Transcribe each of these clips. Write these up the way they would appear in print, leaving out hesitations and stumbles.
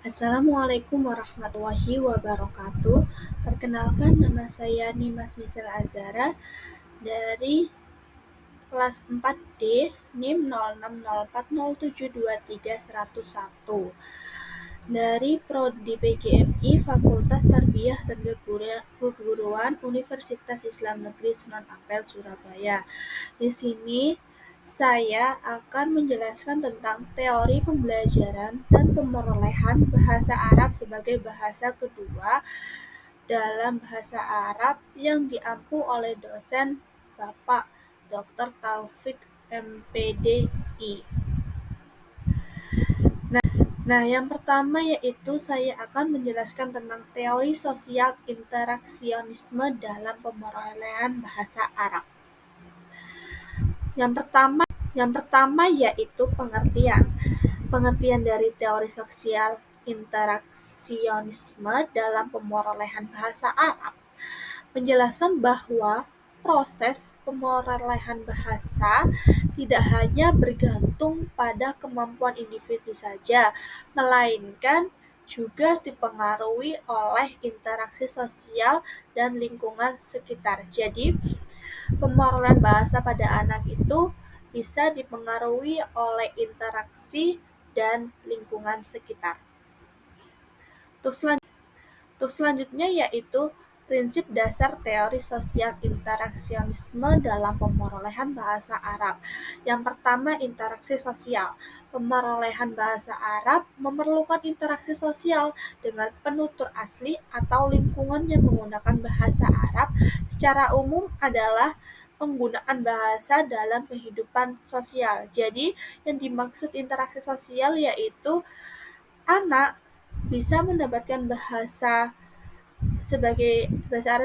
Assalamualaikum warahmatullahi wabarakatuh. Perkenalkan, nama saya Nimas Misel Azara dari kelas 4D NIM 0604072301 dari Prodi PGMI Fakultas Tarbiyah dan Keguruan Universitas Islam Negeri Sunan Ampel, Surabaya. Di sini saya akan menjelaskan tentang teori pembelajaran dan pemerolehan bahasa Arab sebagai bahasa kedua dalam bahasa Arab yang diampu oleh dosen Bapak Dr. Taufik MPDI. Nah, yang pertama yaitu saya akan menjelaskan tentang teori sosial interaksionisme dalam pemerolehan bahasa Arab. Yang pertama yaitu pengertian. Pengertian dari teori sosial interaksionisme dalam pemerolehan bahasa Arab menjelaskan bahwa proses pemerolehan bahasa tidak hanya bergantung pada kemampuan individu saja, melainkan juga dipengaruhi oleh interaksi sosial dan lingkungan sekitar. Jadi, pemerolehan bahasa pada anak itu bisa dipengaruhi oleh interaksi dan lingkungan sekitar. Untuk selanjutnya yaitu prinsip dasar teori sosial interaksionisme dalam pemerolehan bahasa Arab. Yang pertama, interaksi sosial. Pemerolehan bahasa Arab memerlukan interaksi sosial dengan penutur asli atau lingkungan yang menggunakan bahasa Arab secara umum adalah penggunaan bahasa dalam kehidupan sosial. Jadi, yang dimaksud interaksi sosial yaitu anak bisa mendapatkan bahasa Arab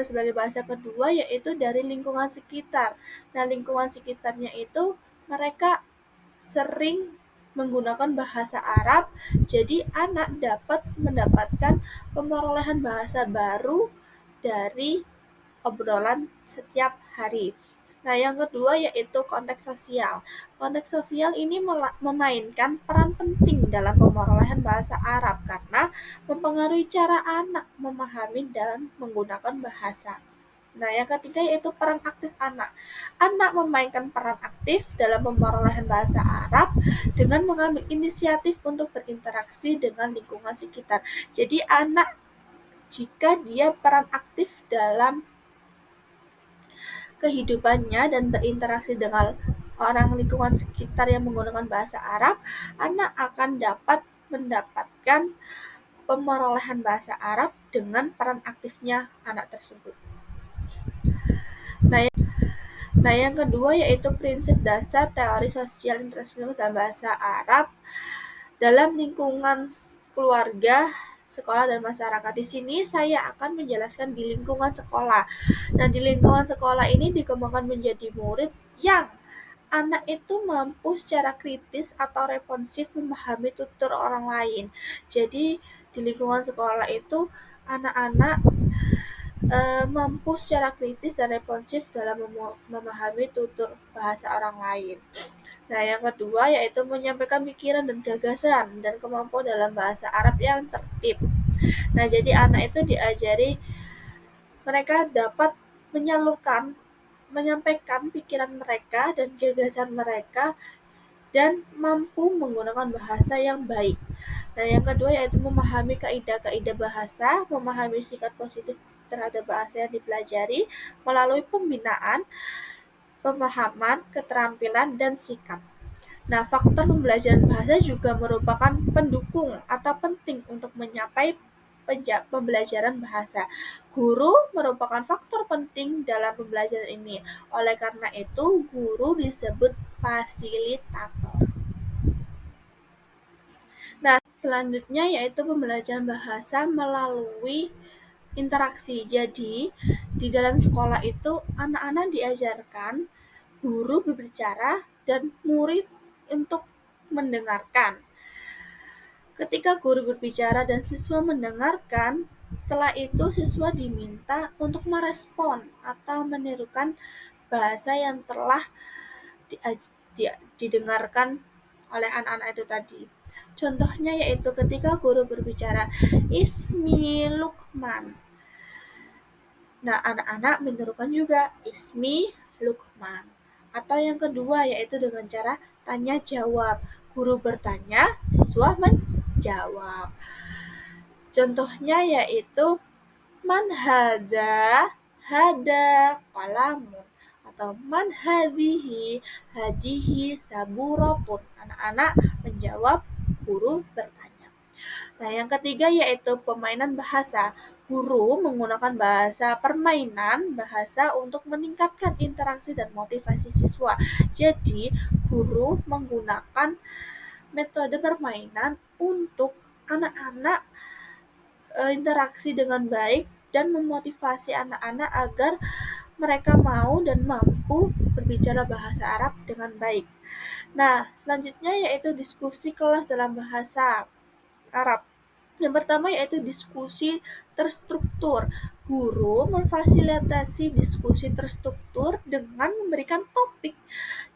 sebagai bahasa kedua yaitu dari lingkungan sekitar. Nah, lingkungan sekitarnya itu mereka sering menggunakan bahasa Arab, jadi anak dapat mendapatkan pemerolehan bahasa baru dari obrolan setiap hari. Nah, yang kedua yaitu konteks sosial. Konteks sosial ini memainkan peran penting dalam pemerolehan bahasa Arab karena mempengaruhi cara anak memahami dan menggunakan bahasa. Nah, yang ketiga yaitu peran aktif anak. Anak memainkan peran aktif dalam pemerolehan bahasa Arab dengan mengambil inisiatif untuk berinteraksi dengan lingkungan sekitar. Jadi, anak jika dia peran aktif dalam kehidupannya dan berinteraksi dengan orang lingkungan sekitar yang menggunakan bahasa Arab, anak akan dapat mendapatkan pemerolehan bahasa Arab dengan peran aktifnya anak tersebut. Nah, yang kedua yaitu prinsip dasar teori sosial interaksionisme dalam bahasa Arab dalam lingkungan keluarga, sekolah, dan masyarakat. Di sini saya akan menjelaskan di lingkungan sekolah. Nah, di lingkungan sekolah ini dikembangkan menjadi murid yang anak itu mampu secara kritis atau responsif memahami tutur orang lain. Jadi, di lingkungan sekolah itu anak-anak mampu secara kritis dan responsif dalam memahami tutur bahasa orang lain. Nah, yang kedua yaitu menyampaikan pikiran dan gagasan dan kemampuan dalam bahasa Arab yang tertib. Nah, jadi anak itu diajari mereka dapat menyampaikan pikiran mereka dan gagasan mereka dan mampu menggunakan bahasa yang baik. Nah, yang kedua yaitu memahami kaidah-kaidah bahasa, memahami sikap positif terhadap bahasa yang dipelajari melalui pembinaan, pemahaman, keterampilan, dan sikap. Nah, faktor pembelajaran bahasa juga merupakan pendukung atau penting untuk mencapai pembelajaran bahasa. Guru merupakan faktor penting dalam pembelajaran ini. Oleh karena itu, guru disebut fasilitator. Nah, selanjutnya yaitu pembelajaran bahasa melalui interaksi. Jadi, di dalam sekolah itu anak-anak diajarkan guru berbicara dan murid untuk mendengarkan. Ketika guru berbicara dan siswa mendengarkan, setelah itu siswa diminta untuk merespon atau menirukan bahasa yang telah didengarkan oleh anak-anak itu tadi. Contohnya yaitu ketika guru berbicara, "Ismi Lukman." Nah, anak-anak menirukan juga, "Ismi Lukman." Atau yang kedua yaitu dengan cara tanya jawab. Guru bertanya, siswa menjawab. Contohnya yaitu, "Man hadza?" "Hada qalamun." Atau "Man hadhihi?" "Hadihi saburatun." Anak-anak menjawab, guru bertanya. Nah, yang ketiga yaitu pemainan bahasa. Guru menggunakan bahasa permainan bahasa untuk meningkatkan interaksi dan motivasi siswa. Jadi, guru menggunakan metode permainan untuk anak-anak interaksi dengan baik dan memotivasi anak-anak agar mereka mau dan mampu berbicara bahasa Arab dengan baik. Nah, selanjutnya yaitu diskusi kelas dalam bahasa Arab. Yang pertama yaitu diskusi terstruktur. Guru memfasilitasi diskusi terstruktur dengan memberikan topik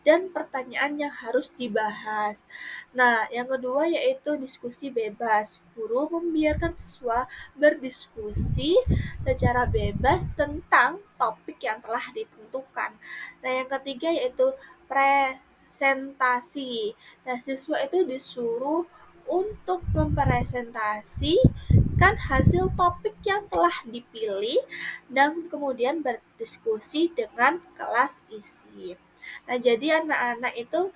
dan pertanyaan yang harus dibahas. Nah, yang kedua yaitu diskusi bebas. Guru membiarkan siswa berdiskusi secara bebas tentang topik yang telah ditentukan. Nah, yang ketiga yaitu presentasi. Nah, siswa itu disuruh untuk mempresentasikan hasil topik yang telah dipilih dan kemudian berdiskusi dengan kelas isi. Nah, jadi anak-anak itu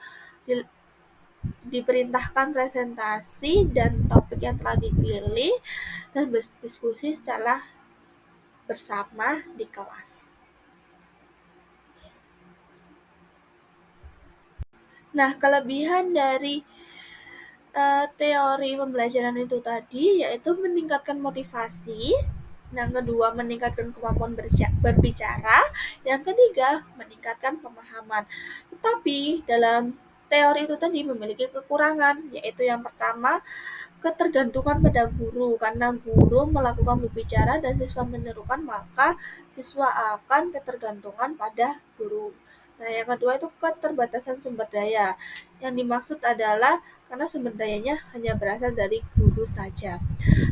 diperintahkan presentasi dan topik yang telah dipilih dan berdiskusi secara bersama di kelas. Nah, kelebihan dari teori pembelajaran itu tadi yaitu meningkatkan motivasi, yang kedua meningkatkan kemampuan berbicara, yang ketiga meningkatkan pemahaman. Tetapi dalam teori itu tadi memiliki kekurangan, yaitu yang pertama ketergantungan pada guru. Karena guru melakukan berbicara dan siswa menirukan, maka siswa akan ketergantungan pada guru. Nah, yang kedua itu keterbatasan sumber daya. Yang dimaksud adalah karena sumber dayanya hanya berasal dari guru saja.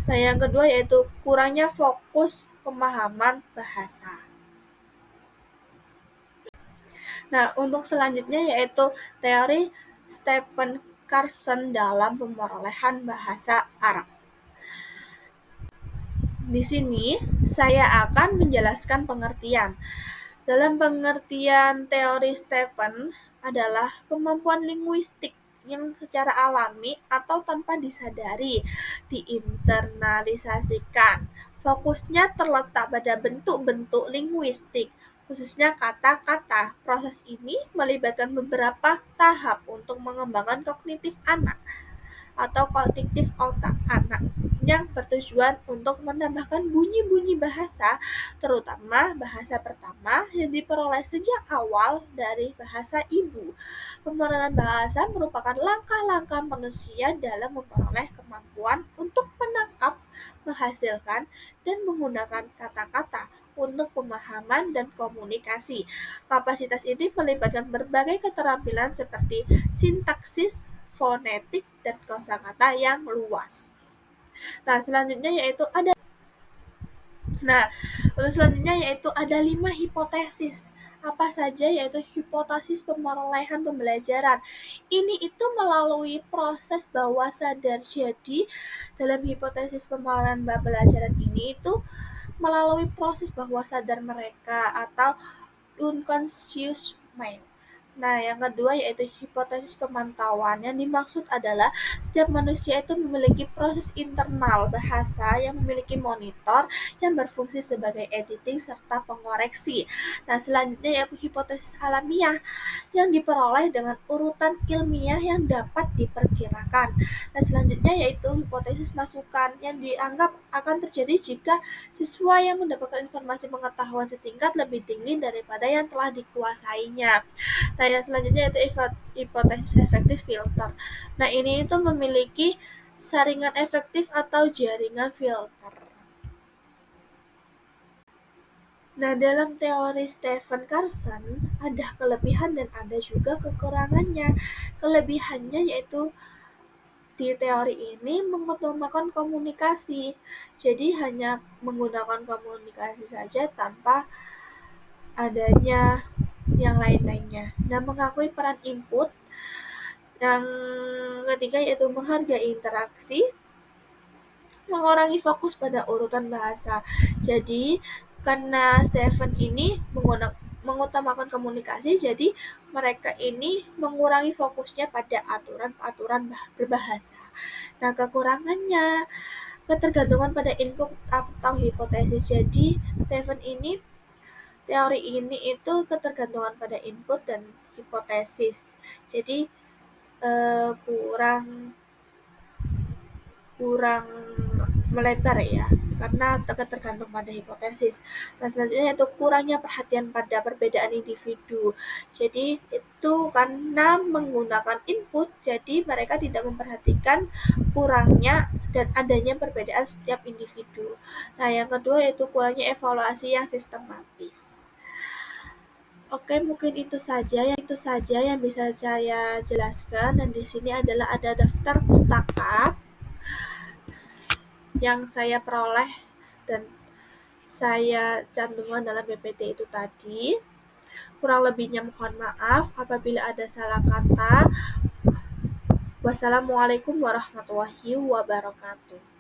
Nah, yang kedua yaitu kurangnya fokus pemahaman bahasa. Nah, untuk selanjutnya yaitu teori Stephen Carson dalam pemerolehan bahasa Arab. Di sini saya akan menjelaskan pengertian. Dalam pengertian teori Stephen adalah kemampuan linguistik yang secara alami atau tanpa disadari diinternalisasikan. Fokusnya terletak pada bentuk-bentuk linguistik, khususnya kata-kata. Proses ini melibatkan beberapa tahap untuk mengembangkan kognitif anak atau kognitif otak anak yang bertujuan untuk menambahkan bunyi-bunyi bahasa, terutama bahasa pertama yang diperoleh sejak awal dari bahasa ibu. Pemerolehan bahasa merupakan langkah-langkah manusia dalam memperoleh kemampuan untuk menangkap, menghasilkan, dan menggunakan kata-kata untuk pemahaman dan komunikasi. Kapasitas ini melibatkan berbagai keterampilan seperti sintaksis, fonetik, dan kosakata yang luas. Nah, selanjutnya yaitu ada Nah, untuk selanjutnya yaitu ada 5 hipotesis. Apa saja yaitu hipotesis pemerolehan pembelajaran. Ini itu melalui proses bawah sadar. Jadi, dalam hipotesis pemerolehan pembelajaran ini itu melalui proses bawah sadar mereka atau unconscious mind. Nah, yang kedua yaitu hipotesis pemantauan. Yang dimaksud adalah setiap manusia itu memiliki proses internal bahasa yang memiliki monitor yang berfungsi sebagai editing serta pengoreksi. Nah, selanjutnya yaitu hipotesis alamiah yang diperoleh dengan urutan ilmiah yang dapat diperkirakan. Nah, selanjutnya yaitu hipotesis masukan yang dianggap akan terjadi jika siswa yang mendapatkan informasi pengetahuan setingkat lebih tinggi daripada yang telah dikuasainya. Nah, yang selanjutnya yaitu hipotesis efektif filter. Nah, ini itu memiliki saringan efektif atau jaringan filter. Nah, dalam teori Stephen Carson ada kelebihan dan ada juga kekurangannya. Kelebihannya yaitu di teori ini mengutamakan komunikasi. Jadi hanya menggunakan komunikasi saja tanpa adanya yang lain-lainnya. Nah, mengakui peran input. Yang ketiga yaitu menghargai interaksi, mengurangi fokus pada urutan bahasa. Jadi, karena Stephen ini mengutamakan komunikasi, jadi mereka ini mengurangi fokusnya pada aturan-aturan berbahasa. Nah, kekurangannya ketergantungan pada input atau hipotesis. Jadi, Stephen ini teori ini itu ketergantungan pada input dan hipotesis. Jadi kurang kurang melebar ya, karena tergantung pada hipotesis. Dan selanjutnya itu kurangnya perhatian pada perbedaan individu. Jadi itu karena menggunakan input, jadi mereka tidak memperhatikan kurangnya dan adanya perbedaan setiap individu. Nah, yang kedua yaitu kurangnya evaluasi yang sistematis. Oke, mungkin itu saja yang bisa saya jelaskan. Dan di sini adalah ada daftar pustaka yang saya peroleh dan saya cantumkan dalam PPT itu tadi. Kurang lebihnya mohon maaf apabila ada salah kata. Wassalamualaikum warahmatullahi wabarakatuh.